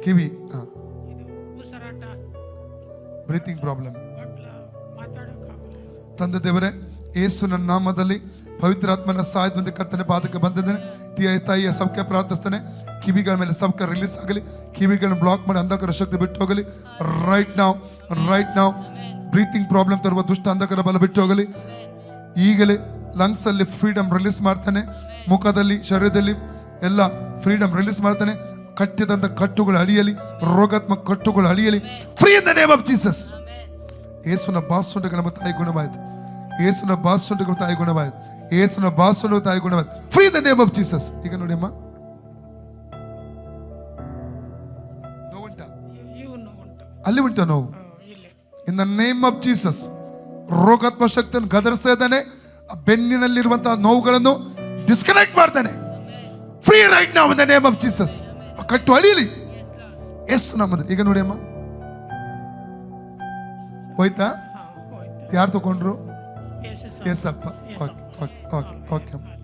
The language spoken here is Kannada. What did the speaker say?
ಕಿವಿ, ಉಸಿರಾಟ, ಬ್ರೀತಿಂಗ್ ಪ್ರಾಬ್ಲಮ್. ಮಾತಾಡೋಕ್ಕಾಗಲ್ಲ. ತಂದೆ ದೇವರೇ, ಯೇಸುವಿನ ನಾಮದಲ್ಲಿ ಪವಿತ್ರಾತ್ಮನ ಸಹಾಯದಿಂದ ಕರ್ತನೆ ಪಾದಕ್ಕೆ ಬಂದಿದ್ದೇನೆ. ತಾಯಿಯ ಸೌಖ್ಯ ಪ್ರಾರ್ಥಿಸ್ತೇನೆ. ಕಿವಿಗಳ ಮೇಲೆ ಸೌಖ್ಯ ರಿಲೀಸ್ ಆಗಲಿ. ಕಿವಿಗಳನ್ನು ಬ್ಲಾಕ್ ಮಾಡಿ ಅಂಧಕಾರ ಶಕ್ತಿ ಬಿಟ್ಟು ಹೋಗಲಿ. ರೈಟ್ ನಾವು ಬ್ರೀತಿಂಗ್ ಪ್ರಾಬ್ಲಮ್ ತರುವ ದುಷ್ಟ ಅಂಧಕಾರ ಬಲ ಬಿಟ್ಟು ಹೋಗಲಿ. ಈಗಲೇ ಲಂಗ್ಸ್ ಅಲ್ಲಿ ಫ್ರೀಡಮ್ ರಿಲೀಸ್ ಮಾಡ್ತಾನೆ. ಮುಖದಲ್ಲಿ, ಶರೀರದಲ್ಲಿ ಎಲ್ಲ ಫ್ರೀಡಮ್ ರಿಲೀಸ್ ಮಾಡ್ತಾನೆ. ಕಟ್ಟಿದಂತ ಕಟ್ಟುಗಳು ಅಳಿಯಲಿ. ರೋಗಾತ್ಮಕ ಕಟ್ಟುಗಳು ಅಳಿಯಲಿ. Free in the name of Jesus. ಯೇಸುವಿನ ಬಾಸುಂಟಗಳ ನಮ್ಮ ತಾಯಿ ಗುಣವಾಯಿತು. ಯೇಸುವಿನ ಬಾಸುಂಟಗಳ ತಾಯಿ ಗುಣವಾಯಿತು. ಯೇಸುವಿನ ಬಾಸುಂಟಗಳ ತಾಯಿ ಗುಣವಾಯಿತು. Free in the name of Jesus. ಈಗ ನೋಡಿ ಅಮ್ಮ, ನೋವುಂಟಾ? ಇವನು ಉಂಟು. ಅಲ್ಲಿ ಉಂಟಾ ನೋವು? ಇಲ್ಲಿ in the name of Jesus ರೋಗಾತ್ಮಕ ಶಕ್ತಿಯನ್ನು ಗದರಿಸ್ತಾ ಇದ್ದಾನೆ. ಆ ಬೆನ್ನಿನಲ್ಲಿರುವಂತಹ ನೋವುಗಳನ್ನು ಡಿಸ್ಕನೆಕ್ಟ್ ಮಾಡ್ತಾನೆ. Free right now in the name of Jesus. ಕಟ್ಟು ಅಳಿಯಲಿ ಯೇಸು ನಾಮದಲ್ಲಿ. ಈಗ ನೋಡಿ ಅಮ್ಮ, ಹೋಯ್ತಾ? ಹೋಯ್ತು. ಯಾರು ತಗೊಂಡ್ರು? ಯೇಸು ಏಸಪ್ಪ. Okay okay okay okay.